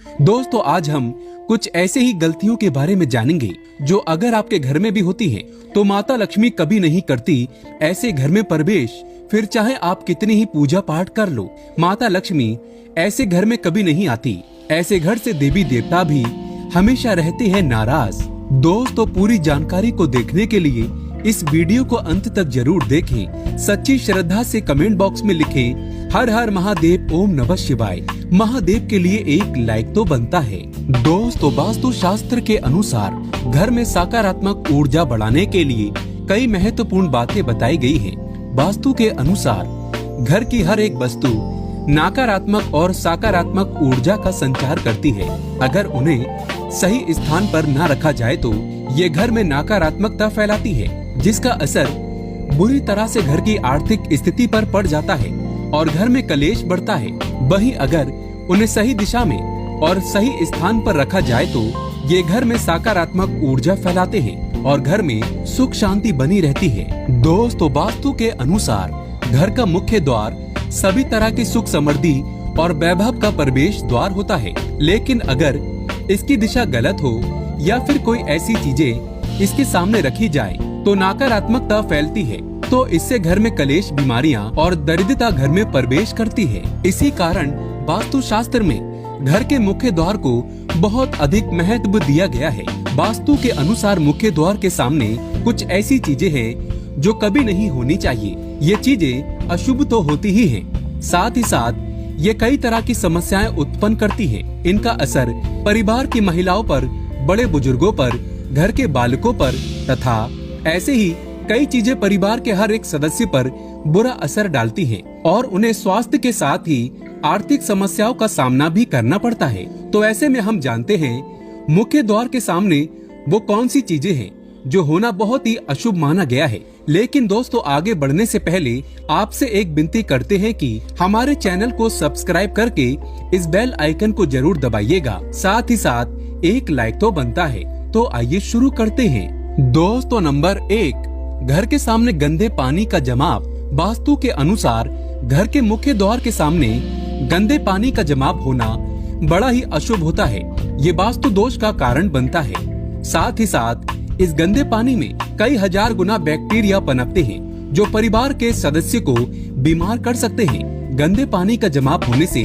दोस्तों आज हम कुछ ऐसे ही गलतियों के बारे में जानेंगे जो अगर आपके घर में भी होती हैं, तो माता लक्ष्मी कभी नहीं करती ऐसे घर में प्रवेश। फिर चाहे आप कितनी ही पूजा पाठ कर लो, माता लक्ष्मी ऐसे घर में कभी नहीं आती। ऐसे घर से देवी देवता भी हमेशा रहते हैं नाराज। दोस्तों पूरी जानकारी को देखने के लिए इस वीडियो को अंत तक जरूर देखें। सच्ची श्रद्धा से कमेंट बॉक्स में लिखें हर हर महादेव ओम नमः शिवाय। महादेव के लिए एक लाइक तो बनता है। दोस्तों वास्तु शास्त्र के अनुसार घर में सकारात्मक ऊर्जा बढ़ाने के लिए कई महत्वपूर्ण बातें बताई गई हैं। वास्तु के अनुसार घर की हर एक वस्तु नकारात्मक और सकारात्मक ऊर्जा का संचार करती है। अगर उन्हें सही स्थान पर न रखा जाए तो ये घर में नकारात्मकता फैलाती है, जिसका असर बुरी तरह से घर की आर्थिक स्थिति पर पड़ जाता है और घर में कलेश बढ़ता है। वहीं अगर उन्हें सही दिशा में और सही स्थान पर रखा जाए तो ये घर में सकारात्मक ऊर्जा फैलाते हैं और घर में सुख शांति बनी रहती है। दोस्तों वास्तु के अनुसार घर का मुख्य द्वार सभी तरह की सुख समृद्धि और वैभव का प्रवेश द्वार होता है, लेकिन अगर इसकी दिशा गलत हो या फिर कोई ऐसी चीजें इसके सामने रखी जाए तो नकारात्मकता फैलती है, तो इससे घर में कलेश, बीमारियां और दरिद्रता घर में प्रवेश करती है। इसी कारण वास्तु शास्त्र में घर के मुख्य द्वार को बहुत अधिक महत्व दिया गया है। वास्तु के अनुसार मुख्य द्वार के सामने कुछ ऐसी चीजें हैं जो कभी नहीं होनी चाहिए। ये चीजें अशुभ तो होती ही हैं, साथ ही साथ ये कई तरह की समस्याएं उत्पन्न करती हैं। इनका असर परिवार की महिलाओं पर, बड़े बुजुर्गों पर, घर के बालकों पर तथा ऐसे ही कई चीजें परिवार के हर एक सदस्य पर बुरा असर डालती हैं और उन्हें स्वास्थ्य के साथ ही आर्थिक समस्याओं का सामना भी करना पड़ता है। तो ऐसे में हम जानते हैं मुख्य द्वार के सामने वो कौन सी चीजें हैं जो होना बहुत ही अशुभ माना गया है। लेकिन दोस्तों आगे बढ़ने से पहले आपसे एक विनती करते हैं कि हमारे चैनल को सब्सक्राइब करके इस बेल आइकन को जरूर दबाइएगा। साथ ही साथ एक लाइक तो बनता है। तो आइए शुरू करते हैं। दोस्तों नंबर 1, घर के सामने गंदे पानी का जमाव। वास्तु के अनुसार घर के मुख्य द्वार के सामने गंदे पानी का जमाव होना बड़ा ही अशुभ होता है। ये वास्तु दोष का कारण बनता है। साथ ही साथ इस गंदे पानी में कई हजार गुना बैक्टीरिया पनपते हैं जो परिवार के सदस्य को बीमार कर सकते हैं। गंदे पानी का जमाव होने से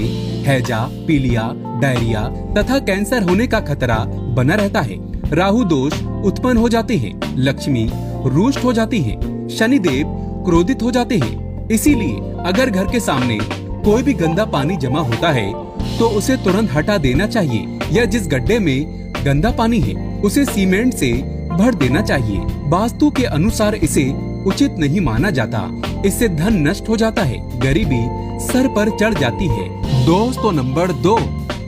हैजा, पीलिया, डायरिया तथा कैंसर होने का खतरा बना रहता है। राहु दोष उत्पन्न हो जाते हैं, लक्ष्मी रुष्ट हो जाती है, शनिदेव क्रोधित हो जाते हैं। इसीलिए अगर घर के सामने कोई भी गंदा पानी जमा होता है तो उसे तुरंत हटा देना चाहिए, या जिस गड्ढे में गंदा पानी है उसे सीमेंट से भर देना चाहिए। वास्तु के अनुसार इसे उचित नहीं माना जाता। इससे धन नष्ट हो जाता है, गरीबी सर पर चढ़ जाती है। दोस्तों नंबर 2,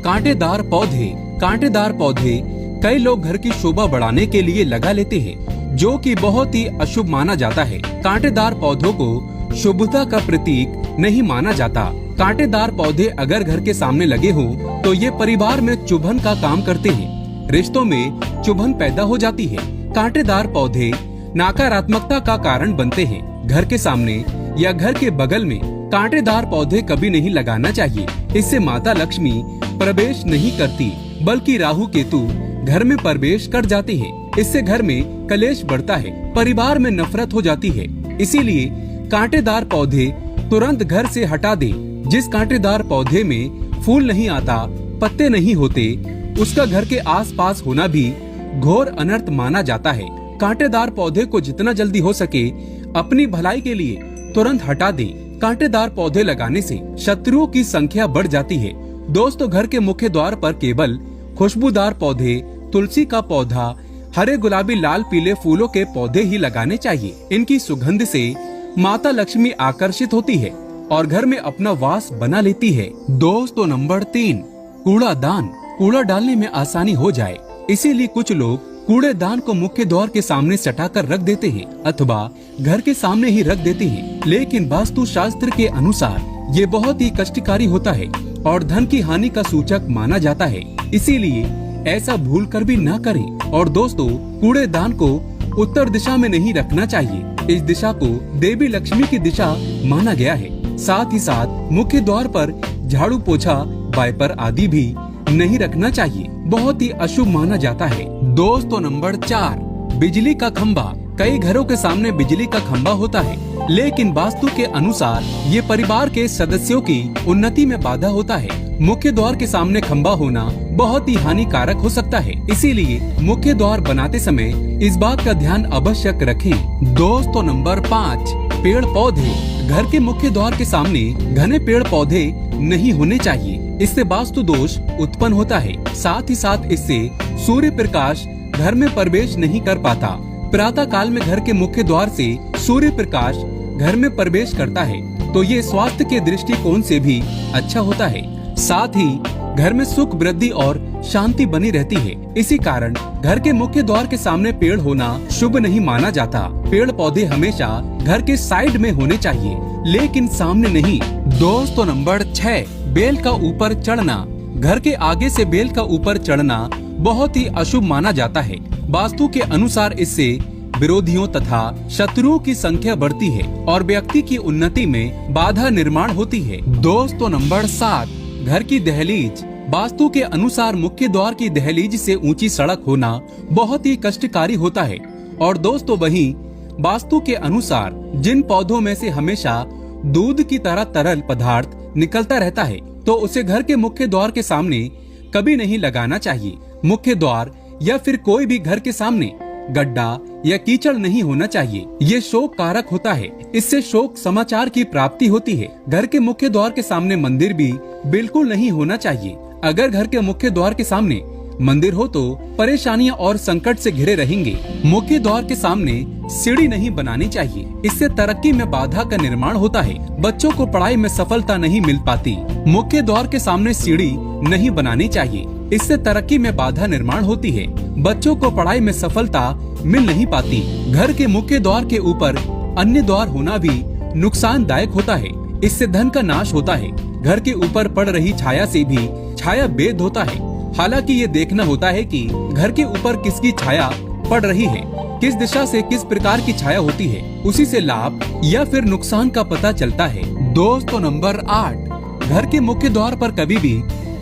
कांटेदार पौधे। कांटेदार पौधे कई लोग घर की शोभा बढ़ाने के लिए लगा लेते हैं, जो कि बहुत ही अशुभ माना जाता है। कांटेदार पौधों को शुभता का प्रतीक नहीं माना जाता। कांटेदार पौधे अगर घर के सामने लगे हो तो ये परिवार में चुभन का काम करते हैं, रिश्तों में चुभन पैदा हो जाती है। कांटेदार पौधे नकारात्मकता का कारण बनते हैं। घर के सामने या घर के बगल में कांटेदार पौधे कभी नहीं लगाना चाहिए। इससे माता लक्ष्मी प्रवेश नहीं करती, बल्कि राहु केतु घर में प्रवेश कर जाते हैं। इससे घर में कलेश बढ़ता है, परिवार में नफरत हो जाती है। इसीलिए कांटेदार पौधे तुरंत घर से हटा दें। जिस कांटेदार पौधे में फूल नहीं आता, पत्ते नहीं होते, उसका घर के आसपास होना भी घोर अनर्थ माना जाता है। कांटेदार पौधे को जितना जल्दी हो सके अपनी भलाई के लिए तुरंत हटा दें। कांटेदार पौधे लगाने से शत्रुओं की संख्या बढ़ जाती है। दोस्तों घर के मुख्य द्वार पर केवल खुशबूदार पौधे, तुलसी का पौधा, हरे, गुलाबी, लाल, पीले फूलों के पौधे ही लगाने चाहिए। इनकी सुगंध से माता लक्ष्मी आकर्षित होती है और घर में अपना वास बना लेती है। दोस्तों नंबर 3, कूड़ादान। कूड़ा डालने में आसानी हो जाए, इसीलिए कुछ लोग कूड़ेदान को मुख्य द्वार के सामने सटाकर रख देते हैं अथवा घर के सामने ही रख देते हैं। लेकिन वास्तु शास्त्र के अनुसार ये बहुत ही कष्टकारी होता है और धन की हानि का सूचक माना जाता है। इसीलिए ऐसा भूल कर भी न करें। और दोस्तों कूड़ेदान को उत्तर दिशा में नहीं रखना चाहिए। इस दिशा को देवी लक्ष्मी की दिशा माना गया है। साथ ही साथ मुख्य द्वार पर झाड़ू, पोछा, वाइपर आदि भी नहीं रखना चाहिए, बहुत ही अशुभ माना जाता है। दोस्तों नंबर 4, बिजली का खंभा। कई घरों के सामने बिजली का खंभा होता है, लेकिन वास्तु के अनुसार ये परिवार के सदस्यों की उन्नति में बाधा होता है। मुख्य द्वार के सामने खंभा होना बहुत ही हानिकारक हो सकता है, इसीलिए मुख्य द्वार बनाते समय इस बात का ध्यान आवश्यक रखें। दोस्तों नंबर 5, पेड़ पौधे। घर के मुख्य द्वार के सामने घने पेड़ पौधे नहीं होने चाहिए, इससे वास्तु दोष उत्पन्न होता है। साथ ही साथ इससे सूर्य प्रकाश घर में प्रवेश नहीं कर पाता। प्रातः काल में घर के मुख्य द्वार से सूर्य प्रकाश घर में प्रवेश करता है, तो ये स्वास्थ्य के दृष्टिकोण से भी अच्छा होता है। साथ ही घर में सुख, वृद्धि और शांति बनी रहती है। इसी कारण घर के मुख्य द्वार के सामने पेड़ होना शुभ नहीं माना जाता। पेड़ पौधे हमेशा घर के साइड में होने चाहिए, लेकिन सामने नहीं। दोस्तों नंबर 6, बेल का ऊपर चढ़ना। घर के आगे से बेल का ऊपर चढ़ना बहुत ही अशुभ माना जाता है। वास्तु के अनुसार इससे विरोधियों तथा शत्रुओं की संख्या बढ़ती है और व्यक्ति की उन्नति में बाधा निर्माण होती है। दोस्तों नंबर 7, घर की दहलीज। वास्तु के अनुसार मुख्य द्वार की दहलीज से ऊंची सड़क होना बहुत ही कष्टकारी होता है। और दोस्तों वहीं वास्तु के अनुसार जिन पौधों में से हमेशा दूध की तरह तरल पदार्थ निकलता रहता है, तो उसे घर के मुख्य द्वार के सामने कभी नहीं लगाना चाहिए। मुख्य द्वार या फिर कोई भी घर के सामने गड्ढा या कीचड़ नहीं होना चाहिए, ये शोक कारक होता है। इससे शोक समाचार की प्राप्ति होती है। घर के मुख्य द्वार के सामने मंदिर भी बिल्कुल नहीं होना चाहिए। अगर घर के मुख्य द्वार के सामने मंदिर हो तो परेशानियां और संकट से घिरे रहेंगे। मुख्य द्वार के सामने सीढ़ी नहीं बनानी चाहिए, इससे तरक्की में बाधा का निर्माण होता है। बच्चों को पढ़ाई में सफलता नहीं मिल पाती। मुख्य द्वार के सामने सीढ़ी नहीं बनानी चाहिए, इससे तरक्की में बाधा निर्माण होती है। बच्चों को पढ़ाई में सफलता मिल नहीं पाती। घर के मुख्य द्वार के ऊपर अन्य द्वार होना भी नुकसानदायक होता है, इससे धन का नाश होता है। घर के ऊपर पड़ रही छाया से भी छाया भेद होता है। हालांकि ये देखना होता है कि घर के ऊपर किसकी छाया पड़ रही है, किस दिशा से किस प्रकार की छाया होती है, उसी से लाभ या फिर नुकसान का पता चलता है। दोस्तों नंबर 8, घर के मुख्य द्वार पर कभी भी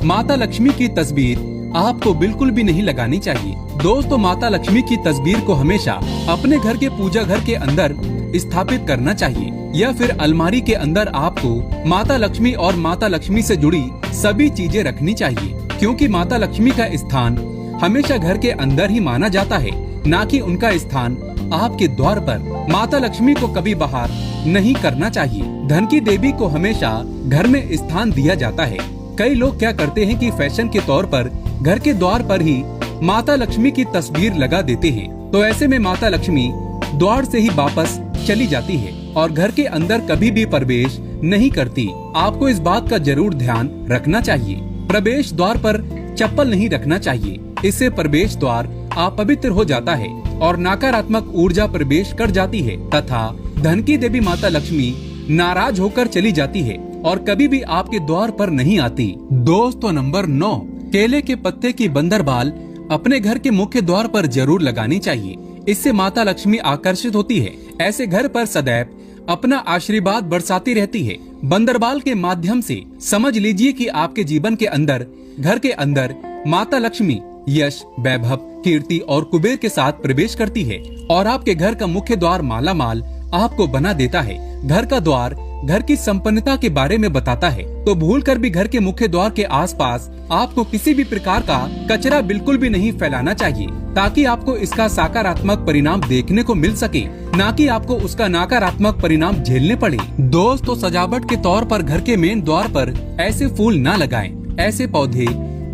माता लक्ष्मी की तस्वीर आपको बिल्कुल भी नहीं लगानी चाहिए। दोस्तों माता लक्ष्मी की तस्वीर को हमेशा अपने घर के पूजा घर के अंदर स्थापित करना चाहिए, या फिर अलमारी के अंदर आपको माता लक्ष्मी और माता लक्ष्मी से जुड़ी सभी चीजें रखनी चाहिए, क्योंकि माता लक्ष्मी का स्थान हमेशा घर के अंदर ही माना जाता है, न कि उनका स्थान आपके द्वार पर। माता लक्ष्मी को कभी बाहर नहीं करना चाहिए। धन की देवी को हमेशा घर में स्थान दिया जाता है। कई लोग क्या करते हैं कि फैशन के तौर पर घर के द्वार पर ही माता लक्ष्मी की तस्वीर लगा देते हैं, तो ऐसे में माता लक्ष्मी द्वार से ही वापस चली जाती है और घर के अंदर कभी भी प्रवेश नहीं करती। आपको इस बात का जरूर ध्यान रखना चाहिए। प्रवेश द्वार पर चप्पल नहीं रखना चाहिए, इससे प्रवेश द्वार अपवित्र हो जाता है और नकारात्मक ऊर्जा प्रवेश कर जाती है तथा धन की देवी माता लक्ष्मी नाराज होकर चली जाती है और कभी भी आपके द्वार पर नहीं आती। दोस्तों नंबर 9, केले के पत्ते की बंदरबाल अपने घर के मुख्य द्वार पर जरूर लगानी चाहिए, इससे माता लक्ष्मी आकर्षित होती है। ऐसे घर पर सदैव अपना आशीर्वाद बरसाती रहती है। बंदरबाल के माध्यम से समझ लीजिए कि आपके जीवन के अंदर, घर के अंदर माता लक्ष्मी यश, वैभव, कीर्ति और कुबेर के साथ प्रवेश करती है और आपके घर का मुख्य द्वार मालामाल आपको बना देता है। घर का द्वार घर की संपन्नता के बारे में बताता है, तो भूलकर भी घर के मुख्य द्वार के आसपास आपको किसी भी प्रकार का कचरा बिल्कुल भी नहीं फैलाना चाहिए, ताकि आपको इसका सकारात्मक परिणाम देखने को मिल सके, न कि आपको उसका नकारात्मक परिणाम झेलने पड़े। दोस्तों सजावट के तौर पर घर के मेन द्वार पर ऐसे फूल न लगाएं। ऐसे पौधे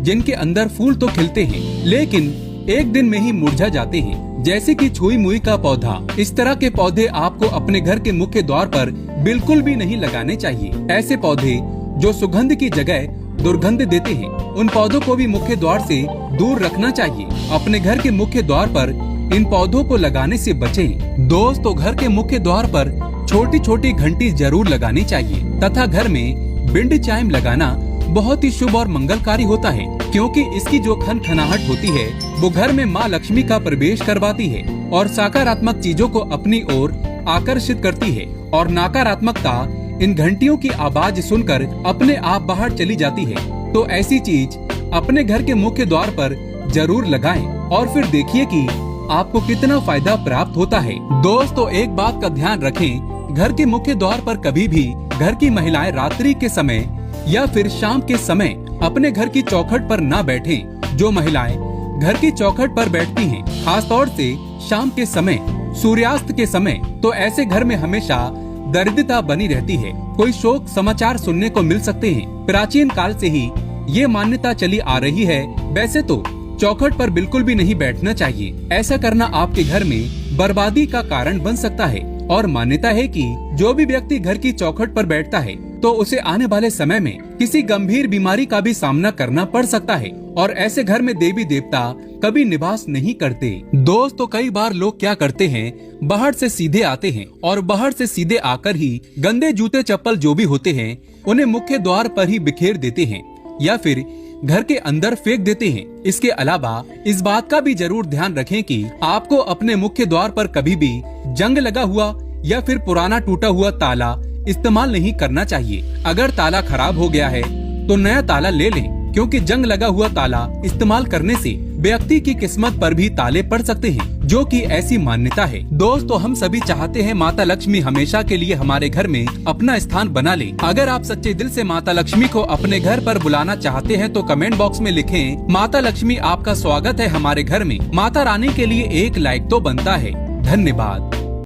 जिनके अंदर फूल तो खिलते हैं लेकिन एक दिन में ही मुरझा जाते हैं, जैसे कि छुई मुई का पौधा। इस तरह के पौधे आपको अपने घर के मुख्य द्वार पर बिल्कुल भी नहीं लगाने चाहिए। ऐसे पौधे जो सुगंध की जगह दुर्गंध देते हैं, उन पौधों को भी मुख्य द्वार से दूर रखना चाहिए। अपने घर के मुख्य द्वार पर इन पौधों को लगाने से बचें। दोस्तों घर के मुख्य द्वार पर छोटी छोटी घंटी जरूर लगानी चाहिए तथा घर में विंड चाइम लगाना बहुत ही शुभ और मंगलकारी होता है, क्योंकि इसकी जो खनखनाहट होती है वो घर में माँ लक्ष्मी का प्रवेश करवाती है और सकारात्मक चीजों को अपनी ओर आकर्षित करती है और नकारात्मकता इन घंटियों की आवाज सुनकर अपने आप बाहर चली जाती है। तो ऐसी चीज अपने घर के मुख्य द्वार पर जरूर लगाएं और फिर देखिए कि आपको कितना फायदा प्राप्त होता है। दोस्तों, एक बात का ध्यान रखें, घर के मुख्य द्वार पर कभी भी घर की महिलाएं रात्रि के समय या फिर शाम के समय अपने घर की चौखट पर ना बैठें। जो महिलाएं घर की चौखट पर बैठती हैं, खासतौर से शाम के समय, सूर्यास्त के समय, तो ऐसे घर में हमेशा दरिद्रता बनी रहती है। कोई शोक समाचार सुनने को मिल सकते हैं। प्राचीन काल से ही ये मान्यता चली आ रही है। वैसे तो चौखट पर बिल्कुल भी नहीं बैठना चाहिए। ऐसा करना आपके घर में बर्बादी का कारण बन सकता है और मान्यता है कि जो भी व्यक्ति घर की चौखट पर बैठता है तो उसे आने वाले समय में किसी गंभीर बीमारी का भी सामना करना पड़ सकता है और ऐसे घर में देवी देवता कभी निवास नहीं करते। दोस्तों, कई बार लोग क्या करते हैं, बाहर से सीधे आते हैं और बाहर से सीधे आकर ही गंदे जूते चप्पल जो भी होते हैं उन्हें मुख्य द्वार पर ही बिखेर देते हैं या फिर घर के अंदर फेंक देते हैं। इसके अलावा इस बात का भी जरूर ध्यान रखें कि आपको अपने मुख्य द्वार पर कभी भी जंग लगा हुआ या फिर पुराना टूटा हुआ ताला इस्तेमाल नहीं करना चाहिए। अगर ताला खराब हो गया है तो नया ताला ले लें, क्योंकि जंग लगा हुआ ताला इस्तेमाल करने से व्यक्ति की किस्मत पर भी ताले पड़ सकते हैं, जो कि ऐसी मान्यता है। दोस्तों, हम सभी चाहते हैं माता लक्ष्मी हमेशा के लिए हमारे घर में अपना स्थान बना ले। अगर आप सच्चे दिल से माता लक्ष्मी को अपने घर पर बुलाना चाहते हैं तो कमेंट बॉक्स में लिखें, माता लक्ष्मी आपका स्वागत है हमारे घर में। माता रानी के लिए एक लाइक तो बनता है। धन्यवाद।